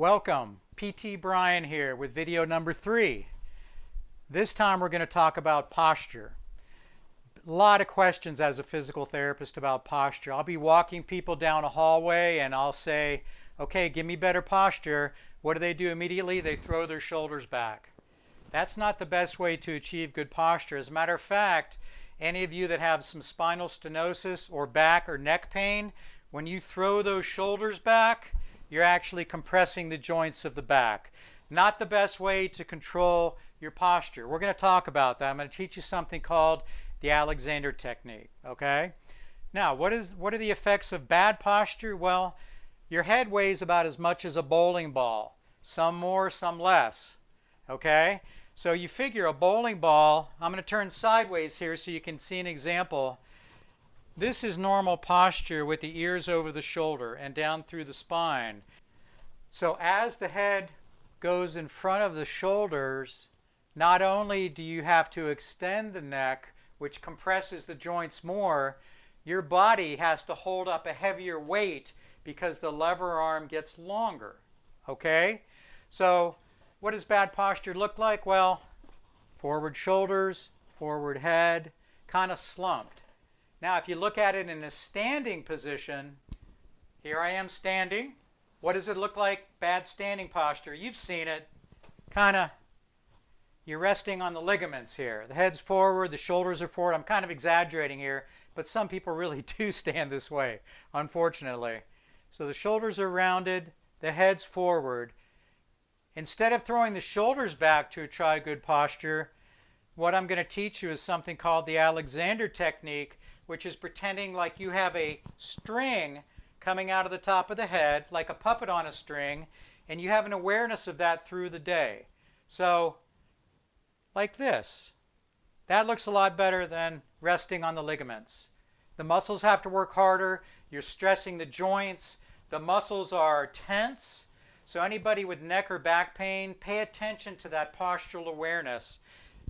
Welcome, PT Brian here with video number 3. This time we're going to talk about posture. A lot of questions as a physical therapist about posture. I'll be walking people down a hallway and I'll say, okay, give me better posture. What do? Immediately? They throw their shoulders back. That's not the best way to achieve good posture. As a matter of fact, any of you that have some spinal stenosis or back or neck pain, when you throw those shoulders back, you're actually compressing the joints of the back. Not the best way to control your posture. We're going to talk about that. I'm going to teach you something called the Alexander technique, okay? Now, what are the effects of bad posture? Well, your head weighs about as much as a bowling ball. Some more, some less, okay? So you figure a bowling ball, I'm going to turn sideways here so you can see an example. This is normal posture with the ears over the shoulder and down through the spine. So as the head goes in front of the shoulders, not only do you have to extend the neck, which compresses the joints more, your body has to hold up a heavier weight because the lever arm gets longer. Okay? So what does bad posture look like? Well, forward shoulders, forward head, kind of slumped. Now, if you look at it in a standing position, here I am standing. What does it look like? Bad standing posture. You've seen it. You're resting on the ligaments here. The head's forward, the shoulders are forward. I'm kind of exaggerating here, but some people really do stand this way, unfortunately. So the shoulders are rounded, the head's forward. Instead of throwing the shoulders back to try good posture, what I'm going to teach you is something called the Alexander technique, which is pretending like you have a string coming out of the top of the head, like a puppet on a string, and you have an awareness of that through the day. So, like this. That looks a lot better than resting on the ligaments. The muscles have to work harder. You're stressing the joints. The muscles are tense. So anybody with neck or back pain, pay attention to that postural awareness.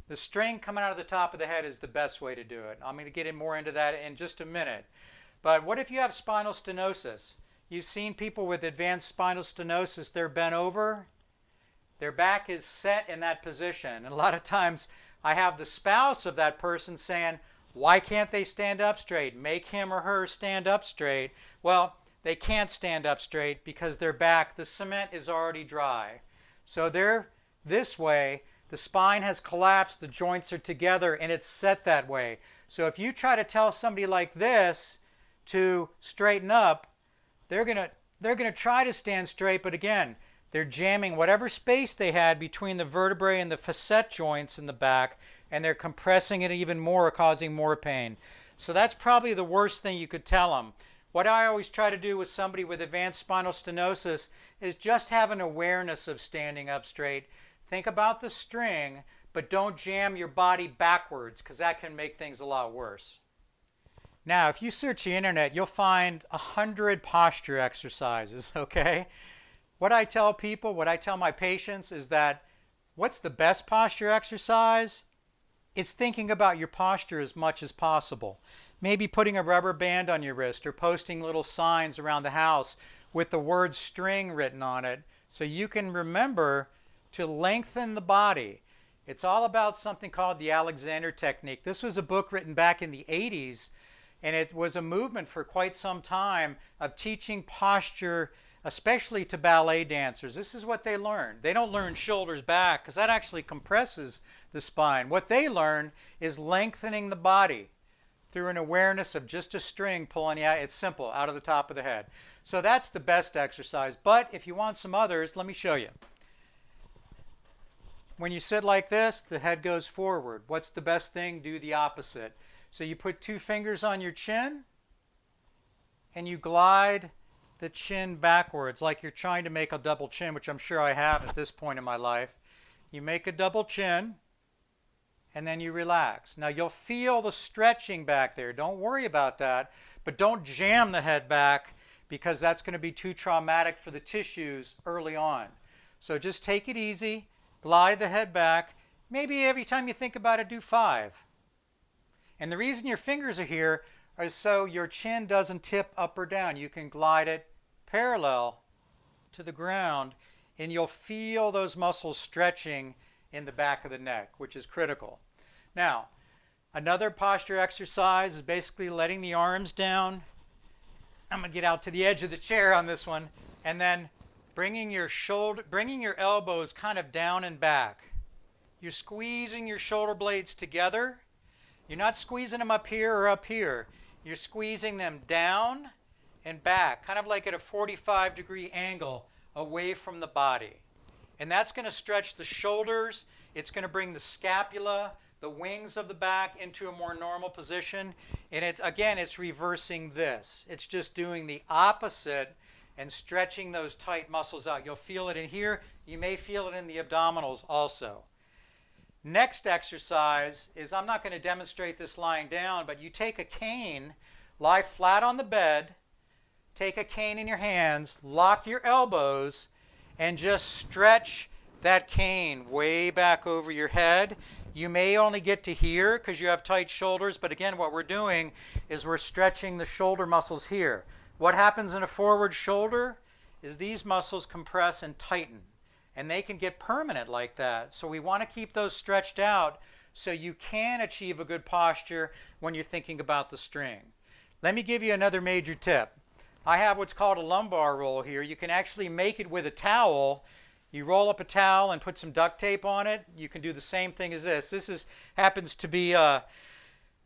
The string coming out of the top of the head is the best way to do it. I'm going to get more into that in just a minute. But what if you have spinal stenosis? You've seen people with advanced spinal stenosis, they're bent over, their back is set in that position. And a lot of times I have the spouse of that person saying, why can't they stand up straight? Make him or her stand up straight. Well, they can't stand up straight because their back, the cement is already dry. So they're this way. The spine has collapsed, the joints are together, and it's set that way. So if you try to tell somebody like this to straighten up, they're going to try to stand straight, but again, they're jamming whatever space they had between the vertebrae and the facet joints in the back, and they're compressing it even more, causing more pain. So that's probably the worst thing you could tell them. What I always try to do with somebody with advanced spinal stenosis is just have an awareness of standing up straight. Think about the string, but don't jam your body backwards because that can make things a lot worse. Now, if you search the internet, you'll find 100 posture exercises, okay? What I tell people, what I tell my patients is that what's the best posture exercise? It's thinking about your posture as much as possible. Maybe putting a rubber band on your wrist or posting little signs around the house with the word string written on it so you can remember to lengthen the body. It's all about something called the Alexander technique. This was a book written back in the 80s, and it was a movement for quite some time of teaching posture, especially to ballet dancers. This is what they learn. They don't learn shoulders back because that actually compresses the spine. What they learn is lengthening the body through an awareness of just a string pulling you out. It's simple, out of the top of the head. So that's the best exercise. But if you want some others, let me show you. When you sit like this, the head goes forward. What's the best thing? Do the opposite. So you put 2 fingers on your chin and you glide the chin backwards like you're trying to make a double chin, which I'm sure I have at this point in my life. You make a double chin and then you relax. Now you'll feel the stretching back there. Don't worry about that, but don't jam the head back because that's going to be too traumatic for the tissues early on. So just take it easy. Glide the head back. Maybe every time you think about it, do 5. And the reason your fingers are here is so your chin doesn't tip up or down. You can glide it parallel to the ground and you'll feel those muscles stretching in the back of the neck, which is critical. Now, another posture exercise is basically letting the arms down. I'm going to get out to the edge of the chair on this one, and then bringing your elbows kind of down and back. You're squeezing your shoulder blades together. You're not squeezing them up here or up here. You're squeezing them down and back, kind of like at a 45-degree angle away from the body. And that's going to stretch the shoulders. It's going to bring the scapula, the wings of the back into a more normal position. And it's reversing this. It's just doing the opposite and stretching those tight muscles out. You'll feel it in here. You may feel it in the abdominals also. Next exercise is, I'm not going to demonstrate this lying down, but you take a cane, lie flat on the bed, take a cane in your hands, lock your elbows, and just stretch that cane way back over your head. You may only get to here because you have tight shoulders, but again, what we're doing is we're stretching the shoulder muscles here. What happens in a forward shoulder is these muscles compress and tighten, and they can get permanent like that. So we want to keep those stretched out so you can achieve a good posture when you're thinking about the string. Let me give you another major tip. I have what's called a lumbar roll here. You can actually make it with a towel. You roll up a towel and put some duct tape on it. You can do the same thing as this. This happens to be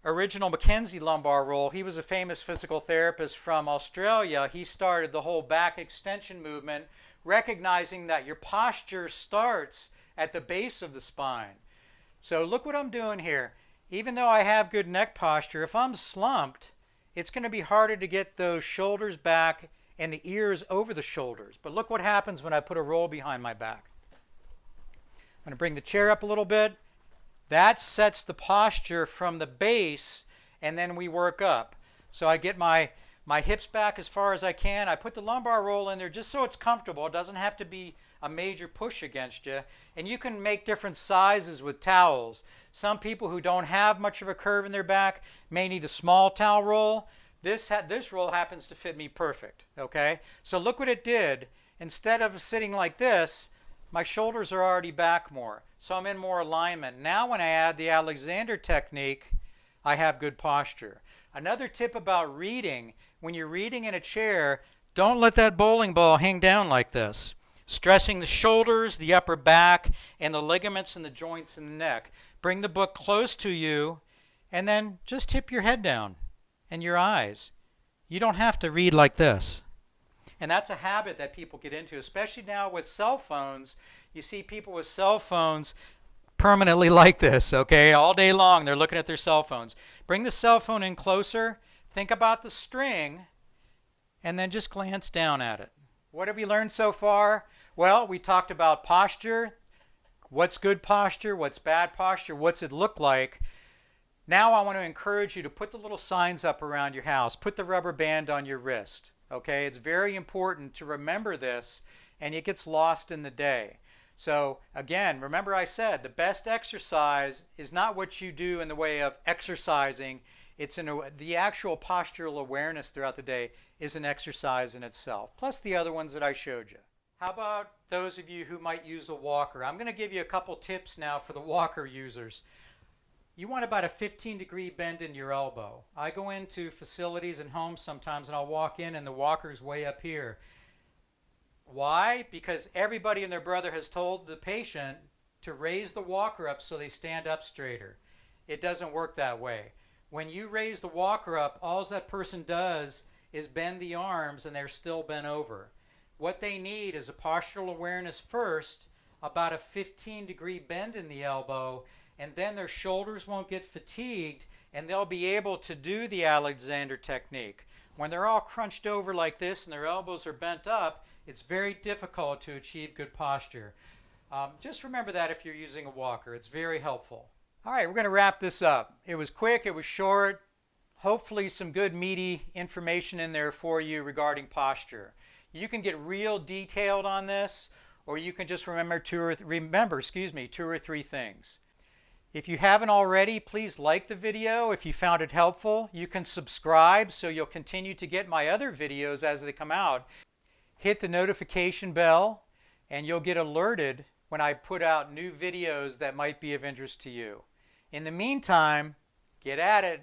original Mackenzie lumbar roll. He was a famous physical therapist from Australia. He started the whole back extension movement, recognizing that your posture starts at the base of the spine. So look what I'm doing here. Even though I have good neck posture, if I'm slumped, it's going to be harder to get those shoulders back and the ears over the shoulders. But look what happens when I put a roll behind my back. I'm going to bring the chair up a little bit. That sets the posture from the base, and then we work up. So I get my hips back as far as I can. I put the lumbar roll in there just so it's comfortable. It doesn't have to be a major push against you. And you can make different sizes with towels. Some people who don't have much of a curve in their back may need a small towel roll. This roll happens to fit me perfect, okay? So look what it did. Instead of sitting like this, my shoulders are already back more. So I'm in more alignment. Now when I add the Alexander technique, I have good posture. Another tip about reading, when you're reading in a chair, don't let that bowling ball hang down like this. Stressing the shoulders, the upper back, and the ligaments and the joints in the neck. Bring the book close to you, and then just tip your head down and your eyes. You don't have to read like this. And that's a habit that people get into, especially now with cell phones. You see people with cell phones permanently like this, okay? All day long they're looking at their cell phones. Bring the cell phone in closer, think about the string, and then just glance down at it. What have we learned so far? Well, we talked about posture. What's good posture? What's bad posture? What's it look like? Now I want to encourage you to put the little signs up around your house. Put the rubber band on your wrist. Okay, it's very important to remember this, and it gets lost in the day. So again, remember I said the best exercise is not what you do in the way of exercising. It's the actual postural awareness throughout the day is an exercise in itself, plus the other ones that I showed you. How about those of you who might use a walker? I'm going to give you a couple tips now for the walker users. You want about a 15-degree bend in your elbow. I go into facilities and homes sometimes and I'll walk in and the walker's way up here. Why? Because everybody and their brother has told the patient to raise the walker up so they stand up straighter. It doesn't work that way. When you raise the walker up, all that person does is bend the arms and they're still bent over. What they need is a postural awareness first, about a 15-degree bend in the elbow, and then their shoulders won't get fatigued and they'll be able to do the Alexander technique. When they're all crunched over like this and their elbows are bent up, it's very difficult to achieve good posture. Just remember that if you're using a walker. It's very helpful. All right, we're going to wrap this up. It was quick, it was short. Hopefully some good meaty information in there for you regarding posture. You can get real detailed on this, or you can just remember two or three things. If you haven't already, please like the video. If you found it helpful, you can subscribe so you'll continue to get my other videos as they come out. Hit the notification bell. and you'll get alerted when I put out new videos that might be of interest to you. In the meantime, get at it.